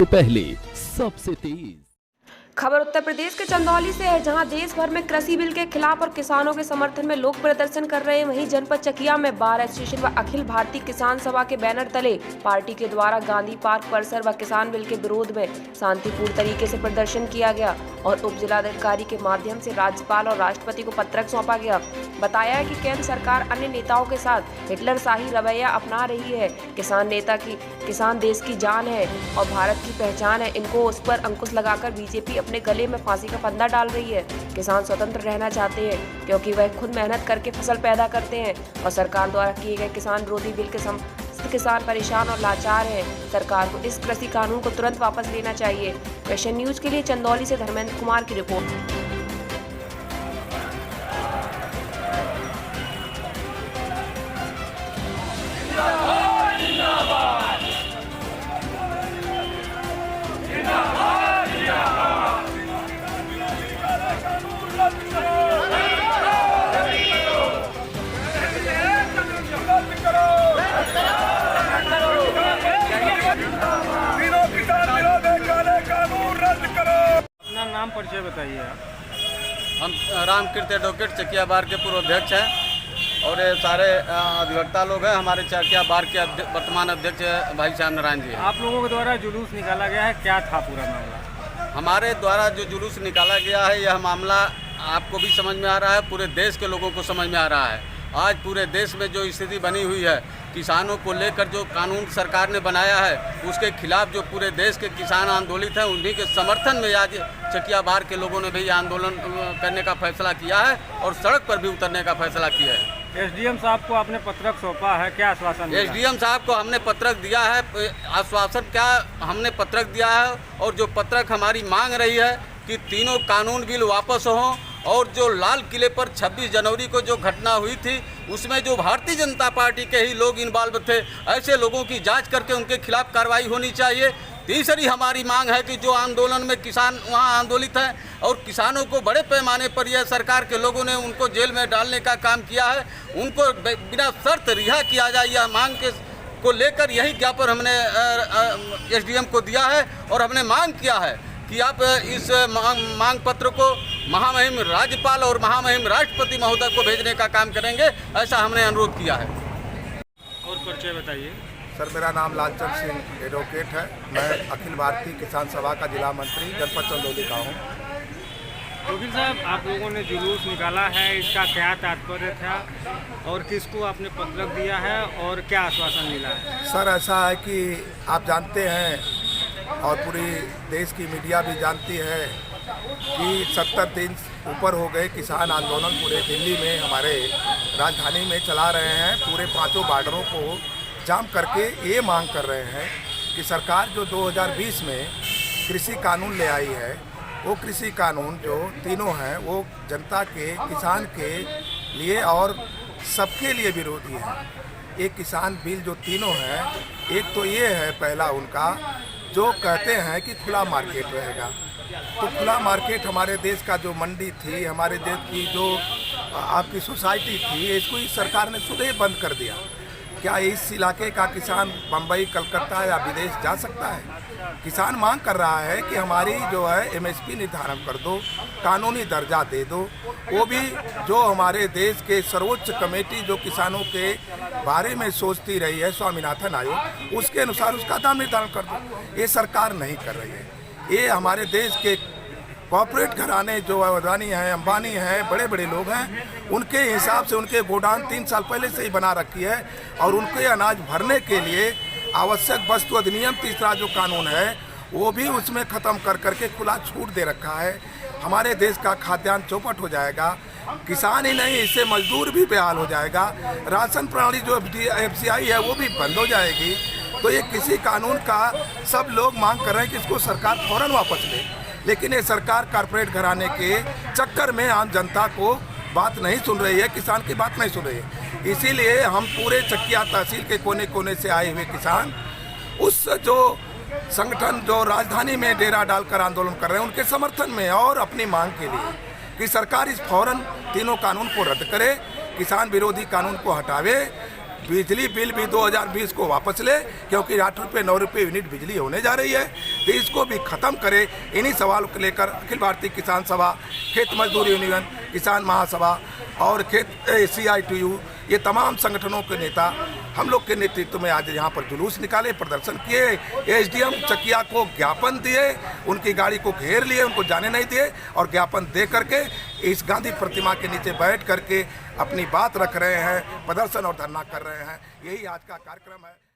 सबसे पहले सबसे तेज। खबर उत्तर प्रदेश के चंदौली से है, जहां देश भर में कृषि बिल के खिलाफ और किसानों के समर्थन में लोग प्रदर्शन कर रहे हैं। वहीं जनपद चकिया में बार एसोसिएशन व अखिल भारतीय किसान सभा के बैनर तले पार्टी के द्वारा गांधी पार्क परिसर व किसान बिल के विरोध में शांतिपूर्ण तरीके से प्रदर्शन किया गया और उप जिलाधिकारी के माध्यम से राज्यपाल और राष्ट्रपति को पत्रक सौंपा गया। बताया है कि केंद्र सरकार अन्य नेताओं के साथ हिटलरशाही रवैया अपना रही है। किसान देश की जान है और भारत की पहचान है। इनको उस पर अंकुश लगाकर बीजेपी अपने गले में फांसी का फंदा डाल रही है। किसान स्वतंत्र रहना चाहते हैं क्योंकि वह खुद मेहनत करके फसल पैदा करते हैं और सरकार द्वारा किए गए किसान विरोधी बिल के किसान परेशान और लाचार हैं। सरकार को इस कृषि कानून को तुरंत वापस लेना चाहिए। क्वेश्चन न्यूज के लिए चंदौली से धर्मेंद्र कुमार की रिपोर्ट। अपना नाम परिचय बताइए आप। हम रामकृत एडवोकेट चकिया बार के पूर्व अध्यक्ष हैं और ये सारे अधिवक्ता लोग हैं। हमारे चकिया बार के वर्तमान अध्यक्ष भाई श्याम नारायण जी हैं। आप लोगों के द्वारा जुलूस निकाला गया है, क्या था पूरा मामला? हमारे द्वारा जो जुलूस निकाला गया है, यह मामला आपको भी समझ में आ रहा है, पूरे देश के लोगों को समझ में आ रहा है। आज पूरे देश में जो स्थिति बनी हुई है, किसानों को लेकर जो कानून सरकार ने बनाया है, उसके खिलाफ जो पूरे देश के किसान आंदोलित हैं, उन्हीं के समर्थन में आज चकिया बार के लोगों ने भी आंदोलन करने का फैसला किया है और सड़क पर भी उतरने का फैसला किया है। एसडीएम साहब को आपने पत्रक सौंपा है, क्या आश्वासन दिया? एसडीएम साहब को हमने पत्रक दिया है। आश्वासन क्या हमने पत्रक दिया है और जो पत्रक हमारी मांग रही है कि तीनों कानून बिल वापस हों और जो लाल किले पर 26 जनवरी को जो घटना हुई थी, उसमें जो भारतीय जनता पार्टी के ही लोग इन्वॉल्व थे, ऐसे लोगों की जांच करके उनके खिलाफ कार्रवाई होनी चाहिए। तीसरी हमारी मांग है कि जो आंदोलन में किसान वहां आंदोलित हैं और किसानों को बड़े पैमाने पर यह सरकार के लोगों ने उनको जेल में डालने का काम किया है, उनको बिना शर्त रिहा किया जाए। यह मांग को लेकर यही ज्ञापन हमने एसडीएम को दिया है और हमने मांग किया है कि आप इस मांग पत्र को महामहिम राज्यपाल और महामहिम राष्ट्रपति महोदय को भेजने का काम करेंगे, ऐसा हमने अनुरोध किया है। और परिचय बताइए। सर, मेरा नाम लालचंद सिंह एडवोकेट है। मैं अखिल भारतीय किसान सभा का जिला मंत्री जनपद चंदौली का हूँ। वकील साहब, आप लोगों ने जुलूस निकाला है, इसका क्या तात्पर्य था और किसको आपने पत्रक दिया है और क्या आश्वासन मिला है? सर, ऐसा है कि आप जानते हैं और पूरी देश की मीडिया भी जानती है कि 70 दिन ऊपर हो गए किसान आंदोलन पूरे दिल्ली में, हमारे राजधानी में चला रहे हैं। पूरे 5 बॉर्डरों को जाम करके ये मांग कर रहे हैं कि सरकार जो 2020 में कृषि कानून ले आई है, वो कृषि कानून जो तीनों हैं वो जनता के, किसान के लिए और सबके लिए विरोधी है। ये किसान बिल जो तीनों हैं, एक तो ये है पहला उनका जो कहते हैं कि खुला मार्केट रहेगा। तो खुला मार्केट हमारे देश का जो मंडी थी, हमारे देश की जो आपकी सोसाइटी थी, इसको इस सरकार ने सुबह बंद कर दिया। क्या इस इलाके का किसान बम्बई, कलकत्ता या विदेश जा सकता है? किसान मांग कर रहा है कि हमारी जो है एमएसपी निर्धारण कर दो, कानूनी दर्जा दे दो। वो भी जो हमारे देश के सर्वोच्च कमेटी जो किसानों के बारे में सोचती रही है, स्वामीनाथन आयोग, उसके अनुसार उसका दाम निर्धारण कर दो। ये सरकार नहीं कर रही है। ये हमारे देश के कॉर्पोरेट घराने जो अदानी हैं, अंबानी हैं, बड़े बड़े लोग हैं, उनके हिसाब से उनके गोदाम 3 साल पहले से ही बना रखी है और उनके अनाज भरने के लिए आवश्यक वस्तु अधिनियम तीसरा जो कानून है, वो भी उसमें ख़त्म कर करके खुला छूट दे रखा है। हमारे देश का खाद्यान्न चौपट हो जाएगा। किसान ही नहीं, इससे मजदूर भी बेहाल हो जाएगा। राशन प्रणाली जो FCI है वो भी बंद हो जाएगी। तो ये किसी कानून का सब लोग मांग कर रहे हैं कि इसको सरकार फौरन वापस ले, लेकिन ये सरकार कॉर्पोरेट घराने के चक्कर में आम जनता को बात नहीं सुन रही है, किसान की बात नहीं सुन रही है। इसीलिए हम पूरे चकिया तहसील के कोने कोने से आए हुए किसान उस जो संगठन जो राजधानी में डेरा डालकर आंदोलन कर रहे हैं उनके समर्थन में और अपनी मांग के लिए कि सरकार इस फौरन तीनों कानून को रद्द करे, किसान विरोधी कानून को हटावे, बिजली बिल भी 2020 को वापस ले, क्योंकि 8 रुपये 9 रुपये यूनिट बिजली होने जा रही है, तो इसको भी ख़त्म करे। इन्हीं सवालों को लेकर अखिल भारतीय किसान सभा, खेत मजदूर यूनियन, किसान महासभा और CITU, ये तमाम संगठनों के नेता हम लोग के नेतृत्व में आज यहाँ पर जुलूस निकाले, प्रदर्शन किए, SDM चकिया को ज्ञापन दिए, उनकी गाड़ी को घेर लिए, उनको जाने नहीं दिए और ज्ञापन दे करके इस गांधी प्रतिमा के नीचे बैठ करके अपनी बात रख रहे हैं, प्रदर्शन और धरना कर रहे हैं। यही आज का कार्यक्रम है।